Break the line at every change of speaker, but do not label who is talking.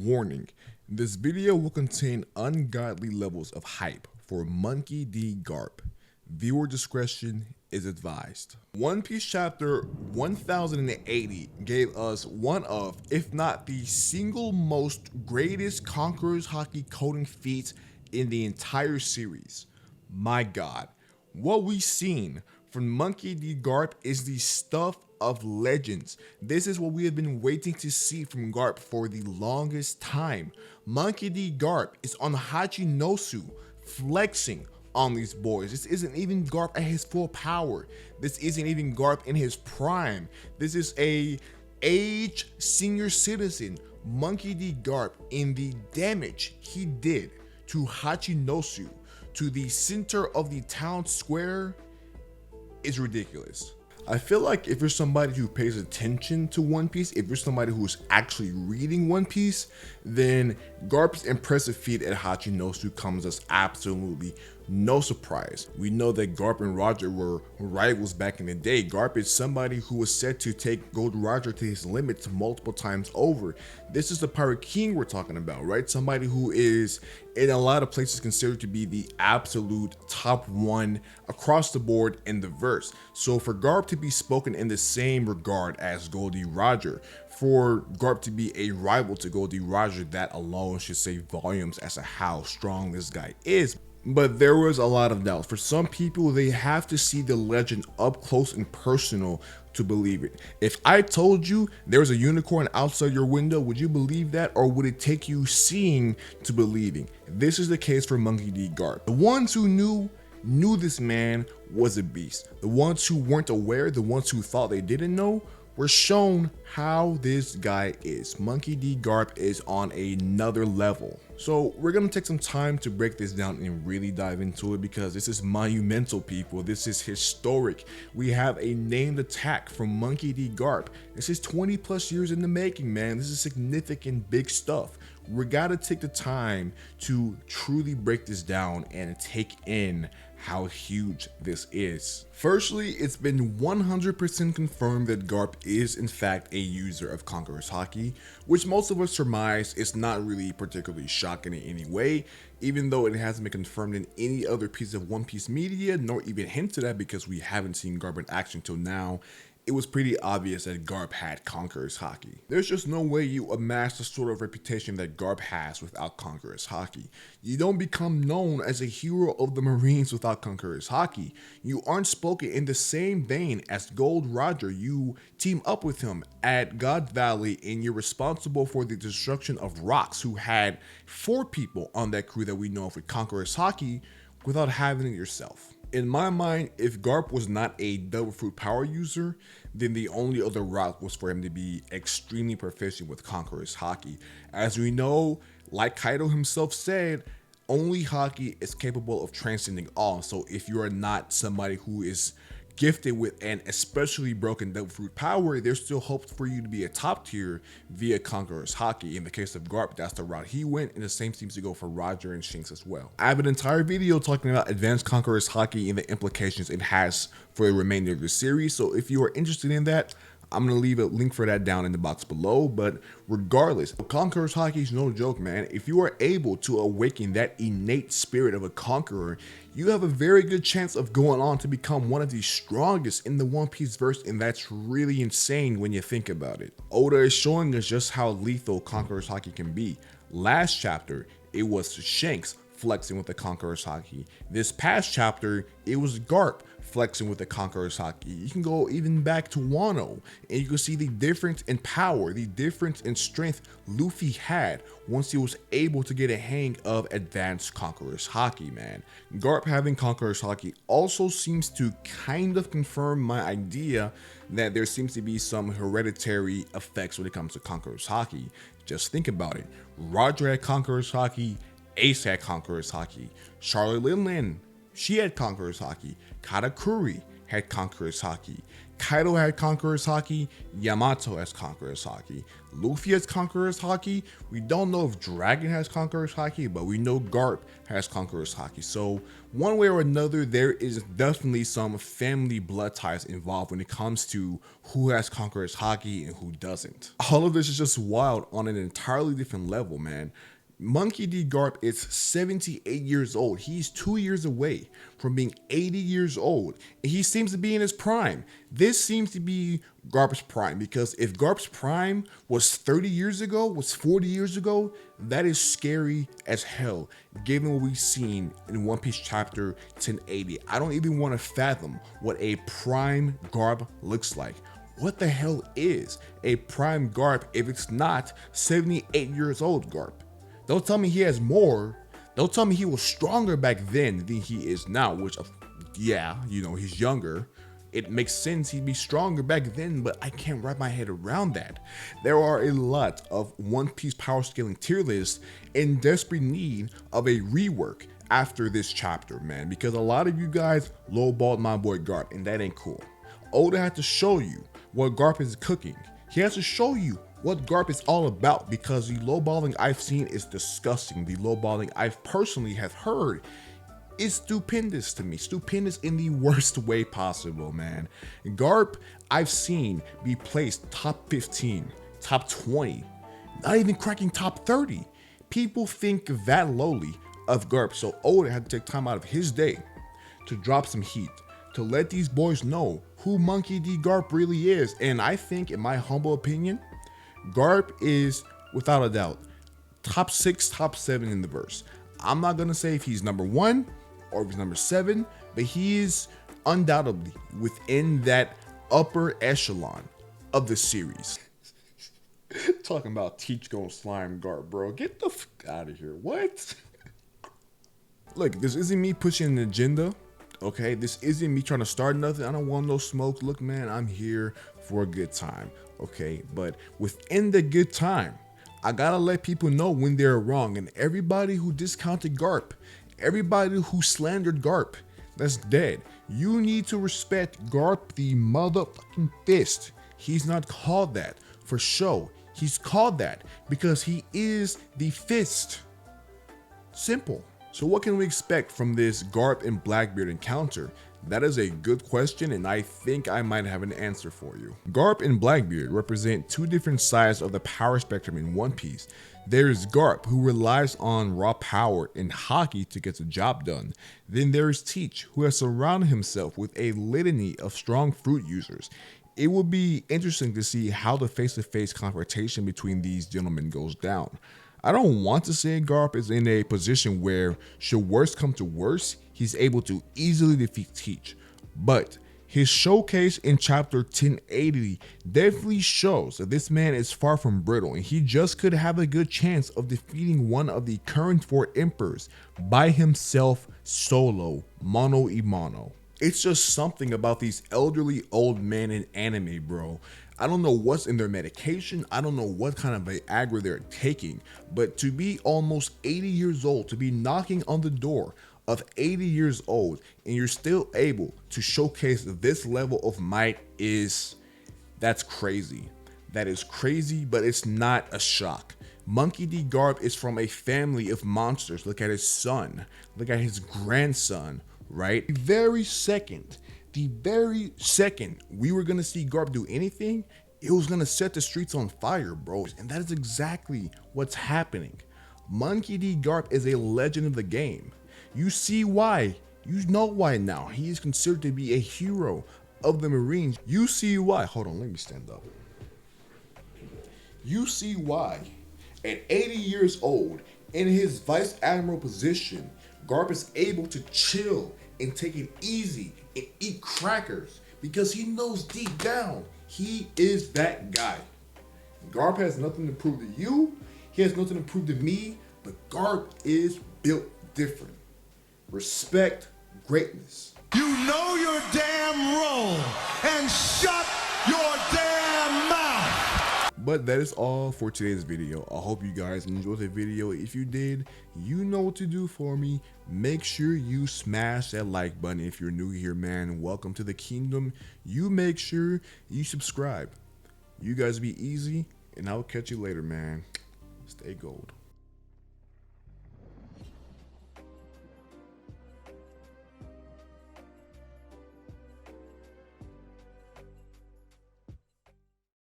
Warning, this video will contain ungodly levels of hype for Monkey D. Garp. Viewer discretion is advised. One Piece chapter 1080 gave us one of, if not the single most greatest Conqueror's haki coding feat in the entire series. My god, what we've seen from Monkey D. Garp is the stuff of legends. This is what we have been waiting to see from Garp for the longest time. Monkey D. Garp is on Hachinosu, flexing on these boys. This isn't even Garp at his full power. This isn't even Garp in his prime. This is a aged senior citizen, Monkey D. Garp, in the damage he did to Hachinosu, to the center of the town square, is ridiculous. I feel like if you're somebody who pays attention to One Piece, if you're somebody who's actually reading One Piece, then Garp's impressive feat at Hachinosu comes as absolutely no surprise. We know that Garp and Roger were rivals back in the day. Garp is somebody who was said to take Gold Roger to his limits multiple times over. This is the Pirate King we're talking about, right? Somebody who is in a lot of places considered to be the absolute top one across the board in the verse. So for Garp to be spoken in the same regard as Goldie Roger, for Garp to be a rival to Goldie Roger, that alone should say volumes as to how strong this guy is. But there was a lot of doubts. For some people, they have to see the legend up close and personal to believe it. If I told you there was a unicorn outside your window, would you believe that, or would it take you seeing to believing? This is the case for Monkey D. Garp. The ones who knew this man was a beast. The ones who weren't aware, the ones who thought they didn't know, were shown how this guy is. Monkey D. Garp is on another level. So we're gonna take some time to break this down and really dive into it, because this is monumental, people. This is historic. We have a named attack from Monkey D. Garp. This is 20 plus years in the making, man. This is significant, big stuff. We gotta take the time to truly break this down and take in how huge this is. Firstly, it's been 100% confirmed that Garp is in fact a user of Conqueror's haki, which most of us surmise is not really particularly shocking in any way, even though it hasn't been confirmed in any other piece of One Piece media, nor even hinted at, because we haven't seen Garp in action till now. It was pretty obvious that Garp had Conqueror's haki. There's just no way you amass the sort of reputation that Garp has without Conqueror's haki. You don't become known as a hero of the Marines without Conqueror's haki. You aren't spoken in the same vein as Gold Roger. You team up with him at God Valley and you're responsible for the destruction of Rocks, who had 4 people on that crew that we know of with Conqueror's haki, without having it yourself. In my mind, if Garp was not a Devil Fruit power user, then the only other route was for him to be extremely proficient with Conqueror's haki. As we know, like Kaido himself said, only haki is capable of transcending all. So if you are not somebody who is gifted with an especially broken Devil Fruit power, there's still hope for you to be a top tier via Conqueror's haki. In the case of Garp, that's the route he went, and the same seems to go for Roger and Shanks as well. I have an entire video talking about advanced Conqueror's haki and the implications it has for the remainder of the series, so if you are interested in that, I'm going to leave a link for that down in the box below. But regardless, Conqueror's haki is no joke, man. If you are able to awaken that innate spirit of a conqueror, you have a very good chance of going on to become one of the strongest in the One Piece verse, and that's really insane when you think about it. Oda is showing us just how lethal Conqueror's haki can be. Last chapter, it was Shanks flexing with the Conqueror's haki. This past chapter, it was Garp flexing with the Conqueror's haki. You can go even back to Wano, and you can see the difference in power, the difference in strength Luffy had once he was able to get a hang of advanced Conqueror's haki, man. Garp having Conqueror's haki also seems to kind of confirm my idea that there seems to be some hereditary effects when it comes to Conqueror's haki. Just think about it. Roger had Conqueror's haki, Ace had Conqueror's haki, Charlotte Linlin, she had Conqueror's haki, Katakuri had Conqueror's haki. Kaido had Conqueror's haki. Yamato has Conqueror's haki. Luffy has Conqueror's haki. We don't know if Dragon has Conqueror's haki, but we know Garp has Conqueror's haki. So one way or another, there is definitely some family blood ties involved when it comes to who has Conqueror's haki and who doesn't. All of this is just wild on an entirely different level, man. Monkey D. Garp is 78 years old. He's 2 years away from being 80 years old. And he seems to be in his prime. This seems to be Garp's prime, because if Garp's prime was 30 years ago, was 40 years ago, that is scary as hell, given what we've seen in One Piece chapter 1080. I don't even want to fathom what a prime Garp looks like. What the hell is a prime Garp if it's not 78 years old Garp? Don't tell me he has more. Don't tell me he was stronger back then than he is now, which, yeah, you know, he's younger. It makes sense he'd be stronger back then, but I can't wrap my head around that. There are a lot of One Piece power scaling tier lists in desperate need of a rework after this chapter, man, because a lot of you guys lowballed my boy Garp, and that ain't cool. Oda had to show you what Garp is cooking. He has to show you what Garp is all about, because the lowballing I've seen is disgusting. The lowballing I've personally have heard is stupendous to me. Stupendous in the worst way possible, man. Garp, I've seen be placed top 15, top 20, not even cracking top 30. People think that lowly of Garp, so Oda had to take time out of his day to drop some heat, to let these boys know who Monkey D. Garp really is. And I think, in my humble opinion, Garp is, without a doubt, top 6, top 7 in the verse. I'm not gonna say if he's number 1 or if he's number 7, but he is undoubtedly within that upper echelon of the series. Talking about Teach Gon Slime Garp, bro. Get the fuck out of here. What? Look, this isn't me pushing an agenda. Okay, this isn't me trying to start nothing. I don't want no smoke. Look, man, I'm here for a good time. Okay, but within the good time, I gotta let people know when they're wrong. And everybody who discounted Garp, everybody who slandered Garp, that's dead. You need to respect Garp the motherfucking fist. He's not called that for show. He's called that because he is the fist. Simple. So what can we expect from this Garp and Blackbeard encounter? That is a good question, and I think I might have an answer for you. Garp and Blackbeard represent two different sides of the power spectrum in One Piece. There's Garp, who relies on raw power and haki to get the job done. Then there's Teach, who has surrounded himself with a litany of strong fruit users. It will be interesting to see how the face-to-face confrontation between these gentlemen goes down. I don't want to say Garp is in a position where, should worst come to worst, he's able to easily defeat Teach, but his showcase in chapter 1080 definitely shows that this man is far from brittle, and he just could have a good chance of defeating one of the current 4 emperors by himself, solo, mano a mano. It's just something about these elderly old men in anime, bro. I don't know what's in their medication. I don't know what kind of Viagra they're taking, but to be almost 80 years old, to be knocking on the door of 80 years old, and you're still able to showcase this level of might that's crazy. That is crazy, but it's not a shock. Monkey D. Garp is from a family of monsters. Look at his son. Look at his grandson, right? The very second we were gonna see Garp do anything, it was gonna set the streets on fire, bro. And that is exactly what's happening. Monkey D. Garp is a legend of the game. You see why. You know why now. He is considered to be a hero of the Marines. You see why. Hold on, let me stand up. You see why. At 80 years old, in his vice admiral position, Garp is able to chill and take it easy and eat crackers because he knows deep down he is that guy. Garp has nothing to prove to you. He has nothing to prove to me, but Garp is built different. Respect greatness.
You know your damn role and shut your damn mouth.
But that is all for today's video. I hope you guys enjoyed the video. If you did, you know what to do for me. Make sure you smash that like button. If you're new here, man, welcome to the kingdom. You make sure you subscribe. You guys be easy, and I'll catch you later, man. Stay gold.